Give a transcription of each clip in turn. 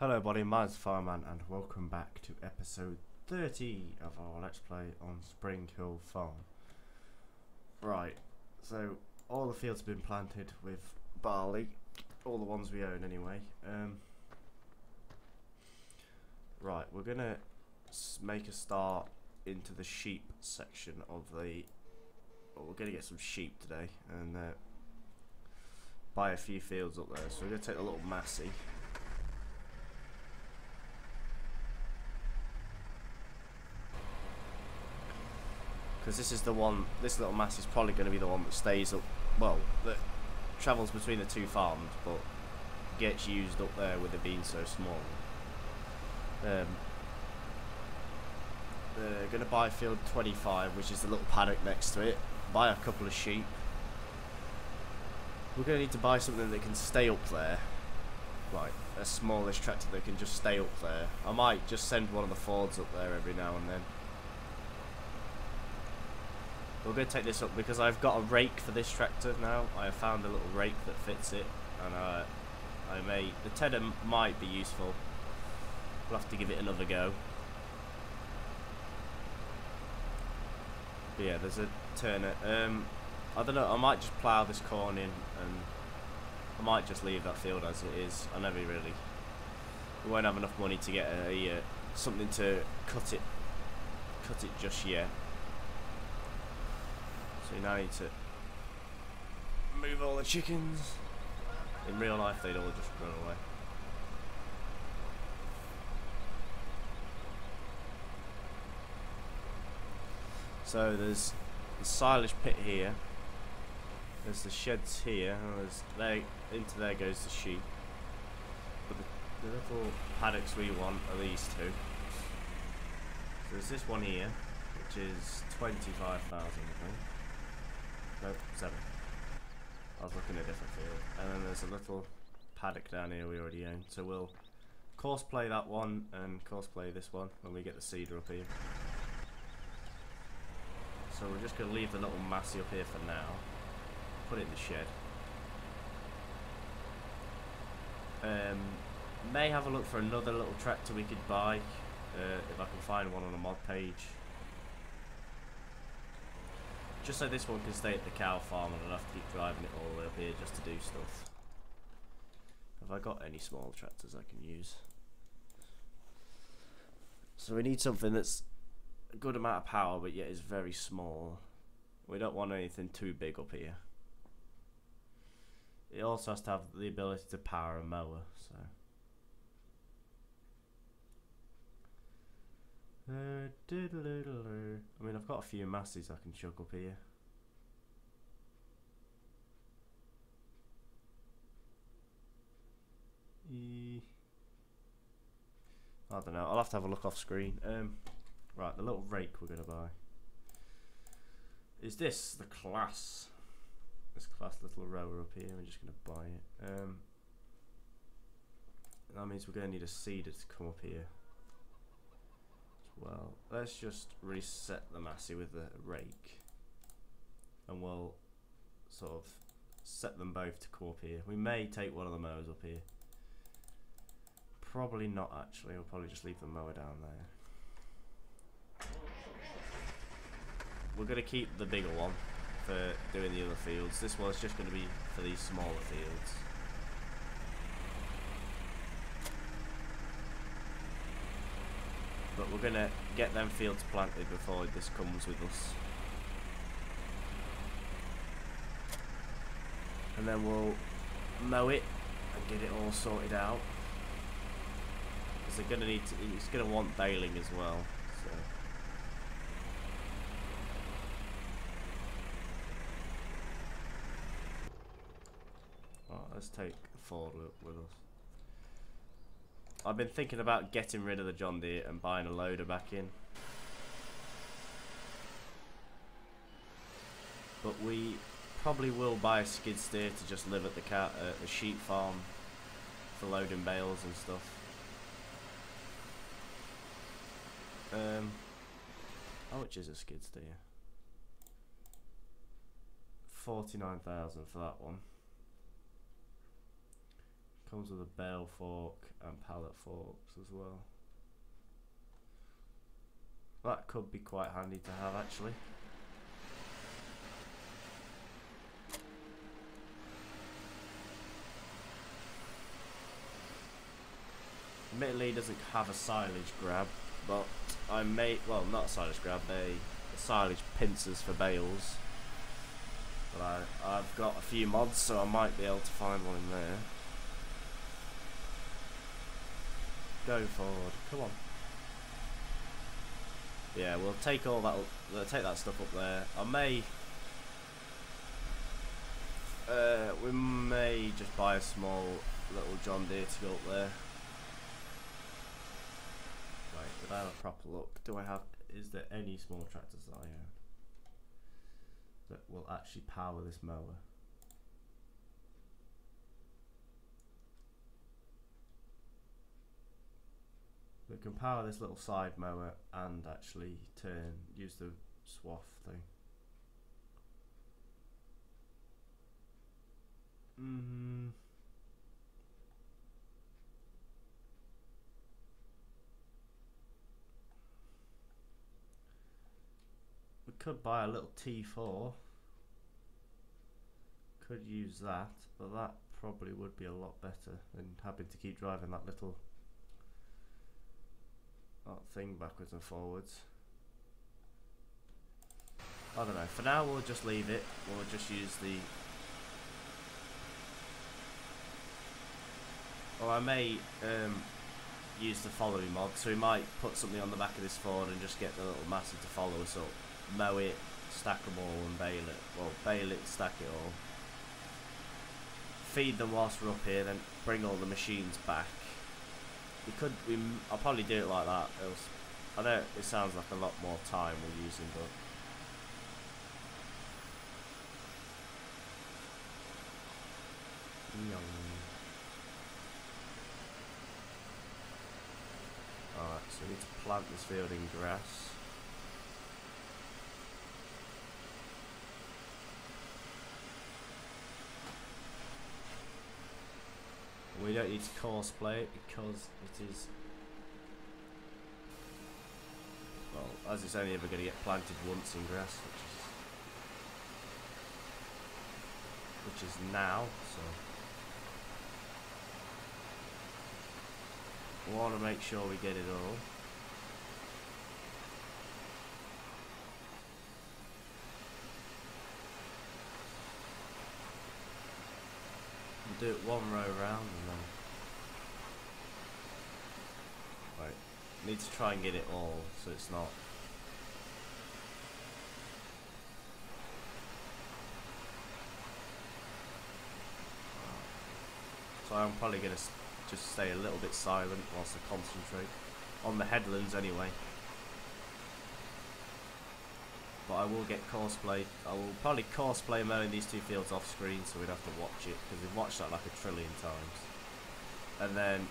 Hello everybody, mine's Fireman and welcome back to episode 30 of our Let's Play on Spring Hill Farm. Right, so all the fields have been planted with barley, all the ones we own anyway. Right, we're going to make a start into the sheep section of the... Well, we're going to get some sheep today and buy a few fields up there. So we're going to take the little Massey. Because this is the one, this little mass is probably going to be the one that stays up, well, that travels between the two farms, but gets used up there with it being so small. They're going to buy field 25, which is the little paddock next to it, buy a couple of sheep. We're going to need to buy something that can stay up there, like a smallish tractor that can just stay up there. I might just send one of the Fords up there every now and then. We're going to take this up because I've got a rake for this tractor now. I have found a little rake that fits it, and the tedder might be useful. We'll have to give it another go. But yeah, there's a turner. I don't know, I might just plough this corn in, and I might just leave that field as it is. I never really... We won't have enough money to get something to cut it just yet. So you now need to move all the chickens. In real life they'd all just run away. So there's the silage pit here. There's the sheds here. And into there goes the sheep. But the little paddocks we want are these two. So there's this one here, which is 25,000 I think. No, 7. I was looking at a different field. And then there's a little paddock down here we already own. So we'll course play that one and course play this one when we get the seeder up here. So we're just going to leave the little Massey up here for now. Put it in the shed. May have a look for another little tractor we could buy. If I can find one on a mod page. Just so this one can stay at the cow farm and I don't have to keep driving it all the way up here just to do stuff. Have I got any small tractors I can use? So we need something that's a good amount of power but yet is very small. We don't want anything too big up here. It also has to have the ability to power a mower, so... I mean, I've got a few Masseys I can chuck up here. I don't know, I'll have to have a look off screen. Right, the little rake we're going to buy. Is this the class? This class little rower up here, we're just going to buy it. That means we're going to need a seeder to come up here. Well, let's just reset the Massey with the rake and we'll sort of set them both to come up here. We may take one of the mowers up here. Probably not actually, we'll probably just leave the mower down there. We're going to keep the bigger one for doing the other fields. This one's just going to be for these smaller fields. But we're going to get them fields planted before this comes with us. And then we'll mow it and get it all sorted out. Because they're going to need to, it's going to want baling as well. So. Right, let's take the Ford with us. I've been thinking about getting rid of the John Deere and buying a loader back in. But we probably will buy a skid steer to just live at the sheep farm for loading bales and stuff. How much is a skid steer? 49,000 for that one. Comes with a bale fork and pallet forks as well. That could be quite handy to have actually. Admittedly, it doesn't have a silage grab, but I may, well, not a silage grab, a silage pincers for bales. But I've got a few mods, so I might be able to find one in there. Go forward, come on. Yeah, we'll take all that. We'll take that stuff up there. I may. We may just buy a small little John Deere to go up there. Right, did I have a proper look? Do I have? Is there any small tractors that I own that will actually power this mower? We can power this little side mower and actually use the swath thing. We could buy a little T4. Could use that, but that probably would be a lot better than having to keep driving that little thing backwards and forwards. I don't know. For now, we'll just leave it. We'll just use the. Or I may use the follow me mod, so we might put something on the back of this Ford and just get the little massive to follow us up, mow it, stack them all, and bale it. Well, bale it, stack it all. Feed them whilst we're up here, then bring all the machines back. I'll probably do it like that. I know it sounds like a lot more time we're using, but alright, so we need to plant this field in grass. We don't need to course play it because it is, well, as it's only ever going to get planted once in grass, which is now, so we want to make sure we get it all. Do it one row round and then right. Need to try and get it all so it's not. So I'm probably gonna just stay a little bit silent whilst I concentrate on the headlands anyway. But I will get courseplay. I will probably courseplay mowing these two fields off screen, so we'd have to watch it because we've watched that like a trillion times. And then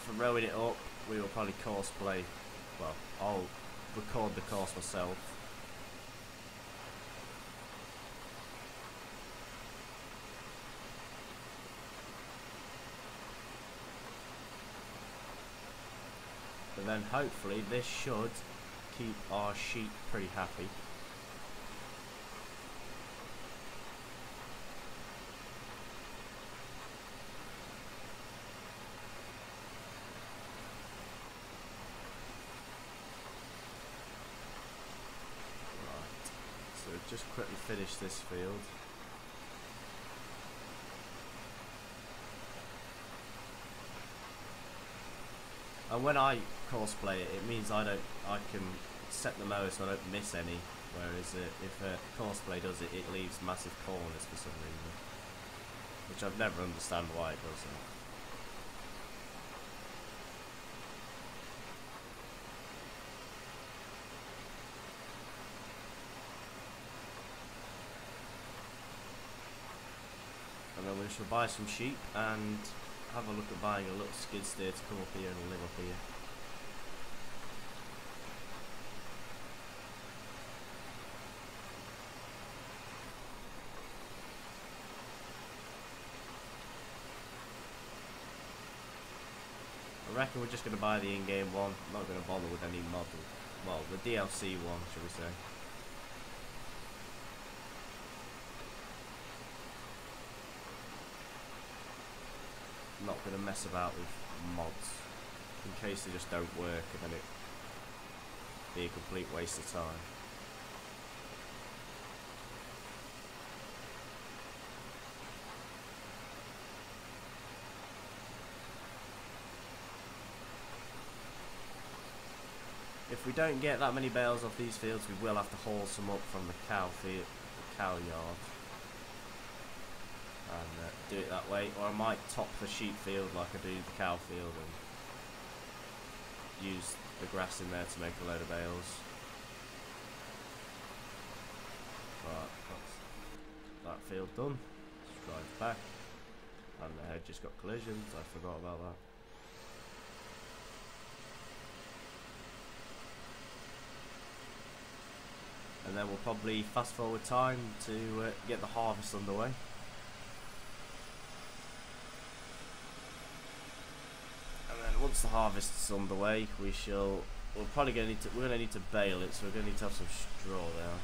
for rowing it up, we will probably courseplay. Well, I'll record the course myself. And then hopefully this should keep our sheep pretty happy. Right, so just quickly finish this field. And when I courseplay it, it means I can set the mower so I don't miss any. Whereas if a courseplay does it, it leaves massive corners for some reason, which I've never understand why it does that. And then we shall buy some sheep and have a look at buying a little skid steer to come up here and live up here. I reckon we're just going to buy the in-game one. I'm not going to bother with any model. Well, the DLC one, should we say. I'm not going to mess about with mods in case they just don't work and then it'd be a complete waste of time. If we don't get that many bales off these fields, we will have to haul some up from the cow field, the cow yard, and do it that way. Or I might top the sheep field like I do the cow field and use the grass in there to make a load of bales. Right, that's that field done. Let's drive back. And the head just got collisions. I forgot about that. And then we'll probably fast forward time to get the harvest underway. And then once the harvest is underway, we're probably going to need to bale it, so we're going to need to have some straw there.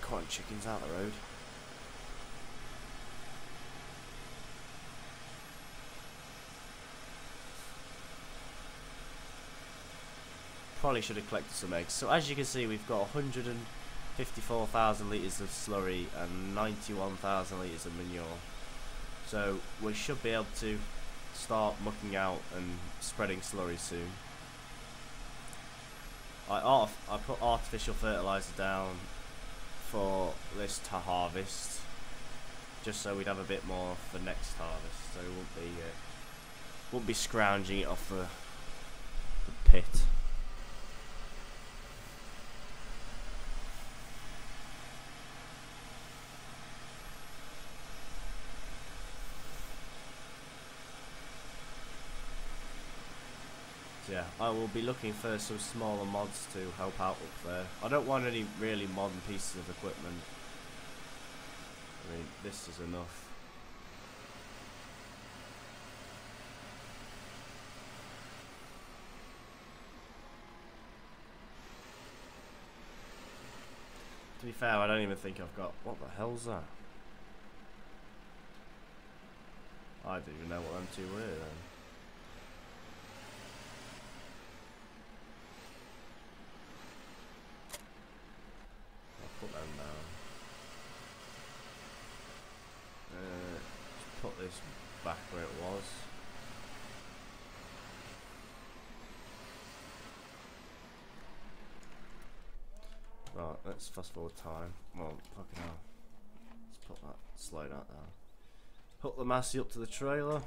Corn chickens out the road. Probably should have collected some eggs. So as you can see, we've got 154,000 litres of slurry and 91,000 litres of manure. So we should be able to start mucking out and spreading slurry soon. I put artificial fertiliser down for this to harvest, just so we'd have a bit more for next harvest. So we won't be scrounging it off the pit. Yeah, I will be looking for some smaller mods to help out up there. I don't want any really modern pieces of equipment. I mean, this is enough. To be fair, I don't even think I've got... What the hell's that? I don't even know what them two were then. Put them down. Just put this back where it was. Right, let's fast forward time. Well, fucking hell. Let's put that, slow that down. Hook the Massey up to the trailer.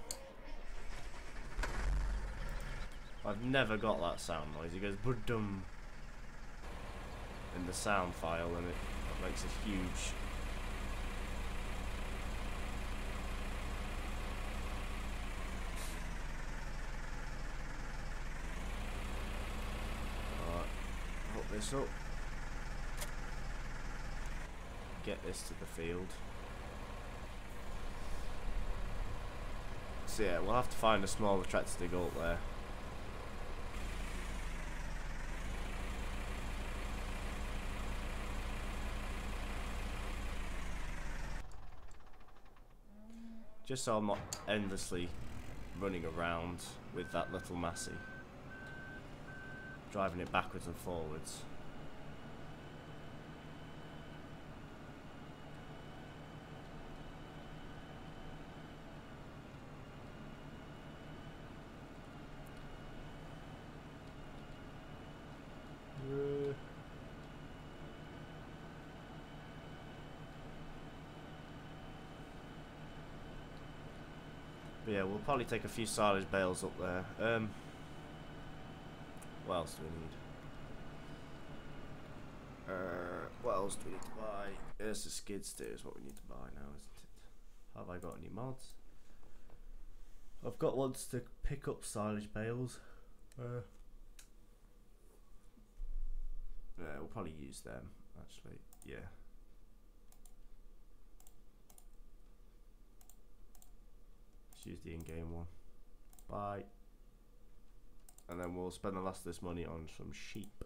I've never got that sound noise. It goes budum in the sound file, and it makes a huge... Alright, hook this up. Get this to the field. So yeah, we'll have to find a smaller tractor to go up there. Just so I'm not endlessly running around with that little Massey, driving it backwards and forwards. But yeah, we'll probably take a few silage bales up there. What else do we need? What else do we need to buy? There's the skid steer is what we need to buy now, isn't it? Have I got any mods? I've got ones to pick up silage bales. Yeah, we'll probably use them, actually. Yeah. Let's use the in-game one. Bye. And then we'll spend the last of this money on some sheep.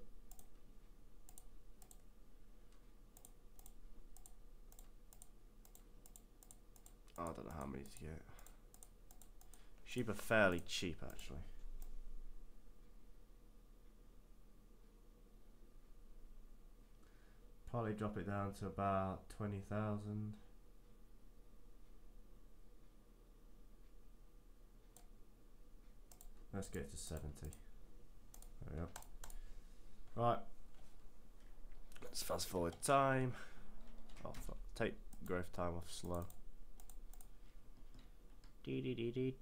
Oh, I don't know how many to get. Sheep are fairly cheap, actually. Probably drop it down to about 20,000. Let's get to 70. There we go. Right. Let's fast forward time. Oh, take growth time off slow. If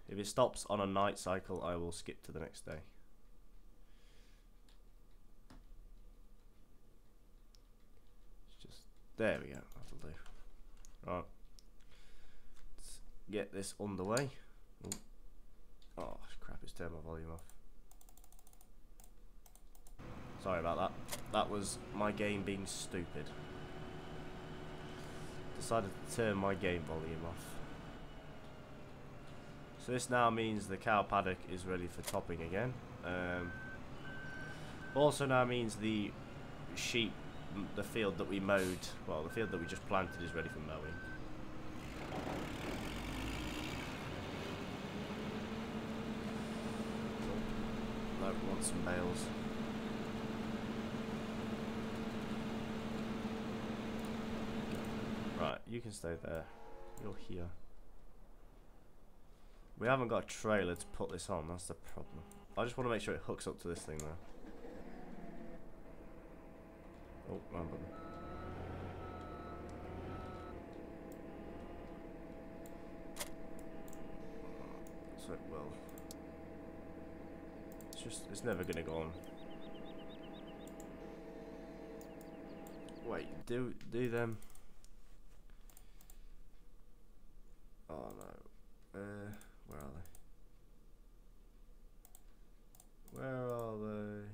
it stops on a night cycle, I will skip to the next day. It's just there we go. That'll do. Right. Let's get this underway. Ooh. Oh crap! It's turned my volume off. Sorry about that. That was my game being stupid. Decided to turn my game volume off. So this now means the cow paddock is ready for topping again. Also now means the sheep, the field that we mowed, well, the field that we just planted is ready for mowing. No, we want some bales. Right, you can stay there. You're here. We haven't got a trailer to put this on, that's the problem. I just want to make sure it hooks up to this thing though. Oh, wrong button. So it will. It's never gonna go on. Wait, do them. Oh no. Where are they? Where are they?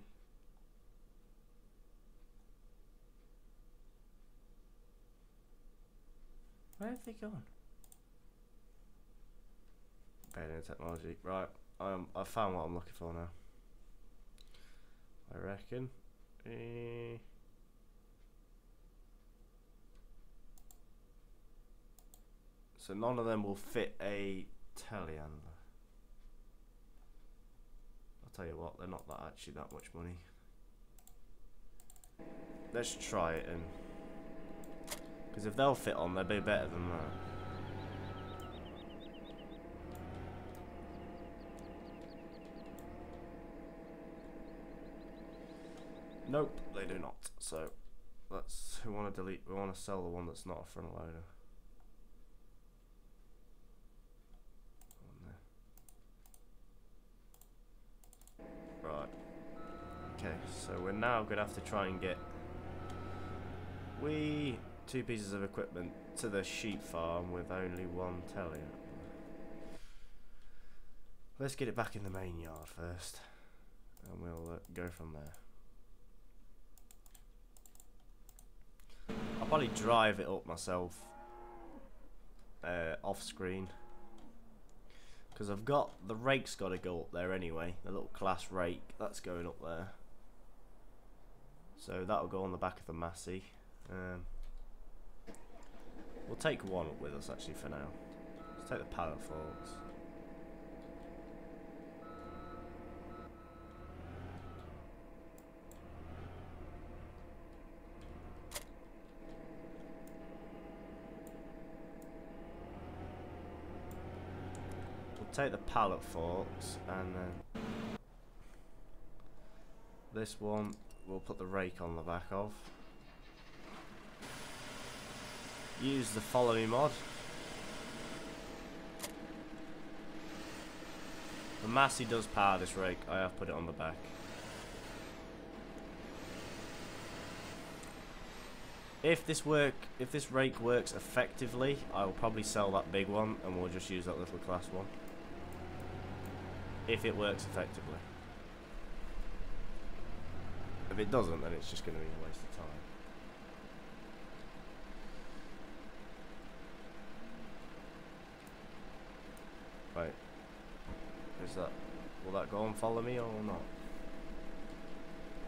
Where have they gone? Better technology. Right. I found what I'm looking for now. I reckon. So none of them will fit a telehandler. I'll tell you what, they're not actually that much money. Let's try it in. Because if they'll fit on, they'll be better than that. Nope, they do not. So we want to delete. We want to sell the one that's not a front loader. Right. Okay, so we're now gonna have to try and get 2 pieces of equipment to the sheep farm with only 1 telly. Let's get it back in the main yard first, and we'll go from there. I'll probably drive it up myself off screen, because I've got the rake's got to go up there anyway. The little class rake that's going up there, so that'll go on the back of the Massey. We'll take one up with us actually for now. Let's take the pallet forks. Take the pallet forks, and then this one we'll put the rake on the back of. Use the follow me mod. The Massey does power this rake. I have put it on the back. If this rake works effectively, I will probably sell that big one and we'll just use that little class one. If it works effectively. If it doesn't, then it's just going to be a waste of time. Right. Is that... Will that go and follow me or not?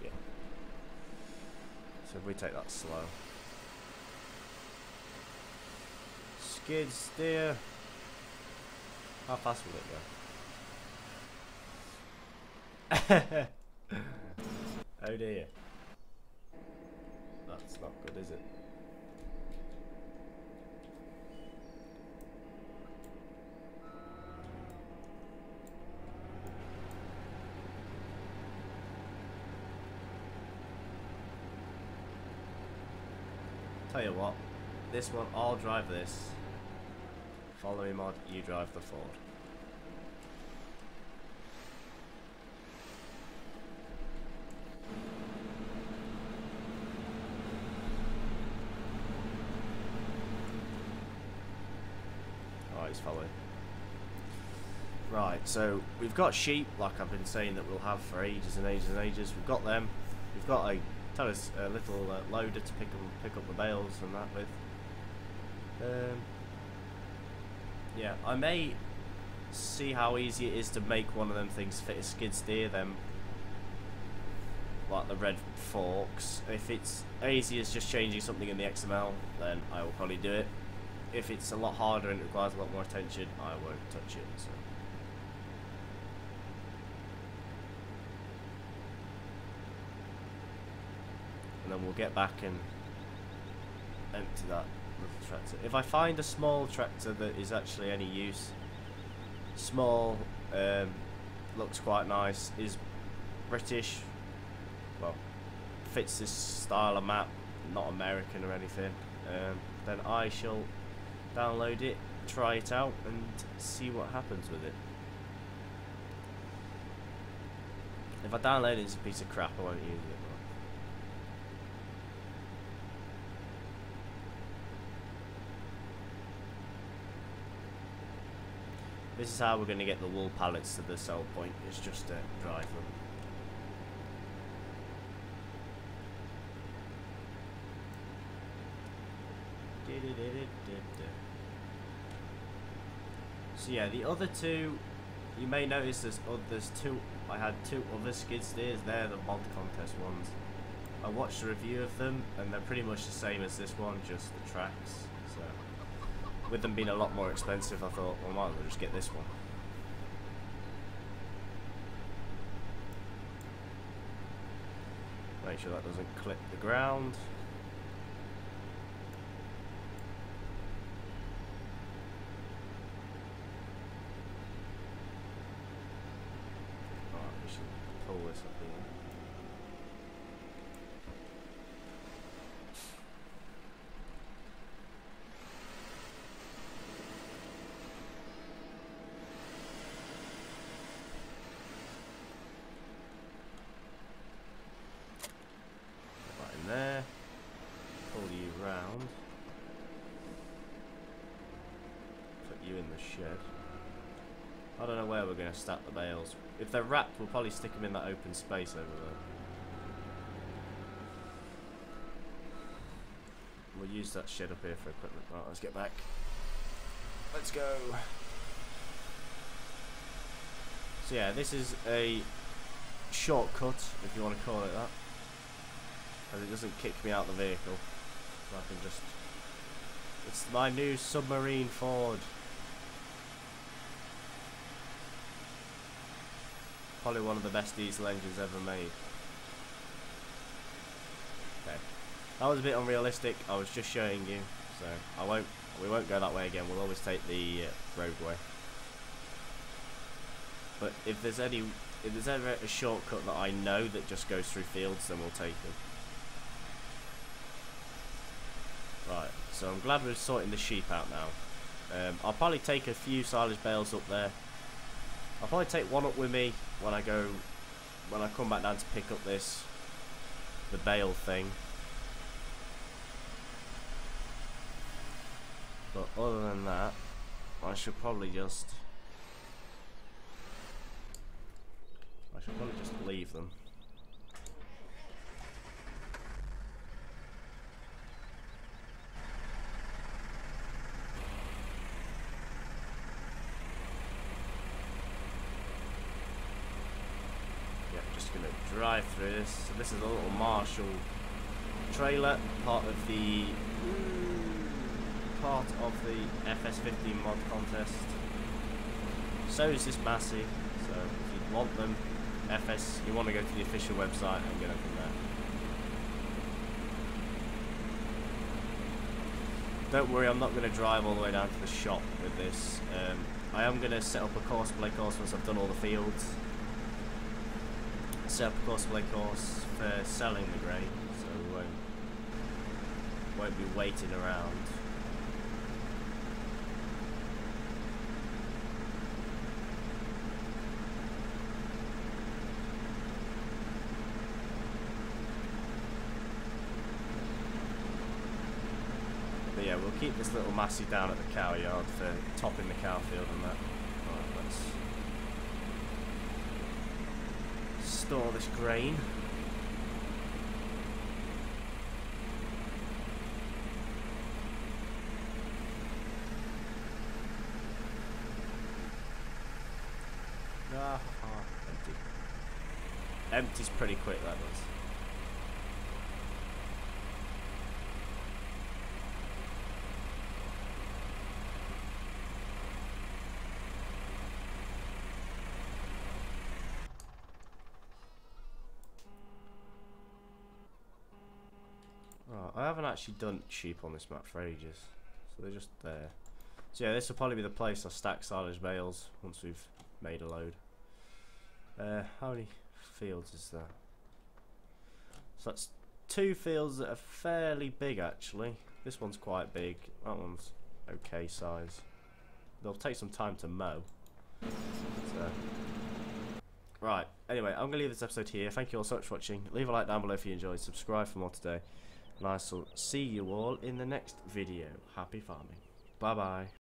Yeah. So if we take that slow. Skid steer. How fast will it go? Oh dear. That's not good, is it? Tell you what, this one, I'll drive this. Follow me, mod, you drive the Ford. Oh, he's following. Right, so we've got sheep, like I've been saying that we'll have for ages and ages and ages. We've got them. We've got a little loader to pick up the bales and that with. Yeah, I may see how easy it is to make one of them things fit a skid steer, them like the red forks. If it's easy as just changing something in the XML, then I will probably do it. If it's a lot harder and it requires a lot more attention, I won't touch it. So. And then we'll get back and empty that little tractor. If I find a small tractor that is actually any use, small, looks quite nice, is British, well, fits this style of map, not American or anything, then I shall download it, try it out and see what happens with it. If I download it as a piece of crap, I won't use it. This is how we're going to get the wool pallets to the sell point, is just to drive them. So yeah, the other two, you may notice there's two, I had two other skid steers, they're the mod contest ones. I watched a review of them and they're pretty much the same as this one, just the tracks. So with them being a lot more expensive, I thought, well, I might as well just get this one. Make sure that doesn't clip the ground. Alright, we should pull this up here. There, pull you round, put you in the shed. I don't know where we're going to stack the bales. If they're wrapped, we'll probably stick them in that open space over there. We'll use that shed up here for equipment. Right, let's get back. Let's go. So yeah, this is a shortcut, if you want to call it that. As it doesn't kick me out the vehicle, so I can just... It's my new submarine Ford. Probably one of the best diesel engines ever made. Okay, that was a bit unrealistic. I was just showing you, so we won't go that way again. We'll always take the roadway. But if there's ever a shortcut that I know that just goes through fields, then we'll take it. Right, so I'm glad we're sorting the sheep out now. I'll probably take a few silage bales up there. I'll probably take one up with me when I come back down to pick up the bale thing. But other than that, I should probably just leave them. drive through this. So this is a little Marshall trailer, part of the FS15 mod contest. So is this Massey. So if you want them, you want to go to the official website and get them from there. Don't worry, I'm not going to drive all the way down to the shop with this. I am going to set up a play course once I've done all the fields. Set up a play course for selling the grain, so we won't be waiting around. But yeah, we'll keep this little Massey down at the cow yard for topping the cow field and that. Alright, let's store this grain. Empty. Empty's pretty quick, that does. I haven't actually done sheep on this map for ages, so they're just there. So yeah, this will probably be the place I stack silage bales once we've made a load. How many fields is that? So that's 2 fields that are fairly big actually. This one's quite big, that one's okay size. They'll take some time to mow. So. Right, anyway, I'm going to leave this episode here. Thank you all so much for watching. Leave a like down below if you enjoyed, subscribe for more today. And I shall see you all in the next video. Happy farming. Bye bye.